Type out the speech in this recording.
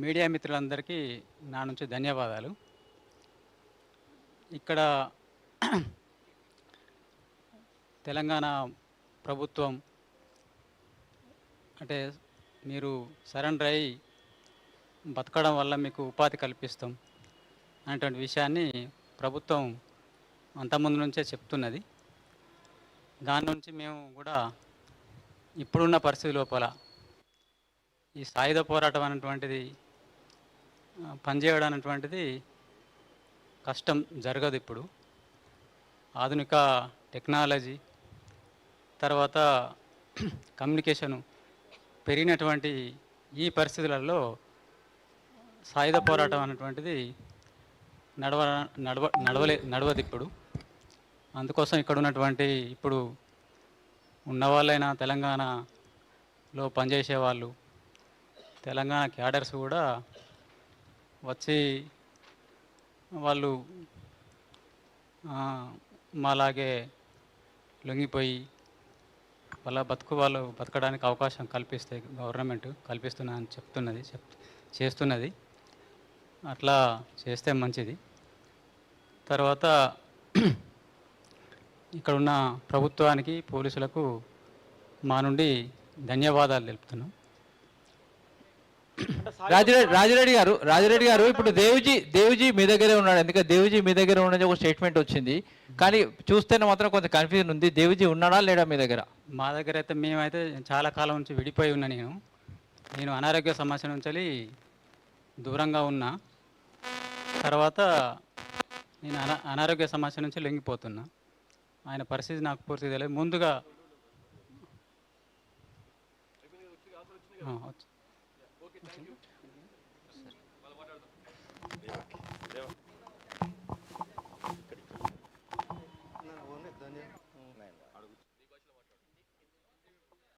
Media మిత్రులందరికీ నా నుంచి ధన్యవాదాలు. ఇక్కడ తెలంగాణ ప్రభుత్వం అంటే మీరు సరెండర్ అయ్యి బతకడం వల్ల మీకు ఉపాధి కల్పిస్తాం అనేటువంటి విషయాన్ని ప్రభుత్వం అంతకుముందు నుంచే చెప్తున్నది. దాని నుంచి మేము కూడా ఇప్పుడున్న పరిస్థితి లోపల ఈ సాయుధ పోరాటం అనేటువంటిది పనిచేయడం అనేటువంటిది కష్టం, జరగదు. ఇప్పుడు ఆధునిక టెక్నాలజీ తర్వాత కమ్యూనికేషను పెరిగినటువంటి ఈ పరిస్థితులలో సాయుధ పోరాటం అనేటువంటిది నడవదు ఇప్పుడు. అందుకోసం ఇక్కడ ఉన్నటువంటి ఇప్పుడు ఉన్నవాళ్ళైనా తెలంగాణలో పనిచేసే వాళ్ళు, తెలంగాణ క్యాడర్స్ కూడా వచ్చి వాళ్ళు మాలాగే లొంగిపోయి వాళ్ళు బతకడానికి అవకాశం కల్పిస్తే గవర్నమెంట్ కల్పిస్తున్నా అని చేస్తున్నది. అట్లా చేస్తే మంచిది. తర్వాత ఇక్కడున్న ప్రభుత్వానికి, పోలీసులకు మా నుండి ధన్యవాదాలు తెలుపుతున్నాం. రాజిరెడ్డి గారు ఇప్పుడు దేవిజీ మీ దగ్గరే ఉన్నాడు. ఎందుకంటే దేవిజీ మీ దగ్గర ఉన్నది ఒక స్టేట్మెంట్ వచ్చింది, కానీ చూస్తేనే మాత్రం కొంత కన్ఫ్యూజన్ ఉంది. దేవిజీ ఉన్నాడా లేడా మీ దగ్గర? మా దగ్గర అయితే మేమైతే చాలా కాలం నుంచి విడిపోయి ఉన్నా. నేను అనారోగ్య సమస్య నుంచి దూరంగా ఉన్నా. తర్వాత నేను అనారోగ్య సమస్య నుంచి లొంగిపోతున్నా. ఆయన పరిస్థితి నాకు పూర్తిగా తెలియదు. ముందుగా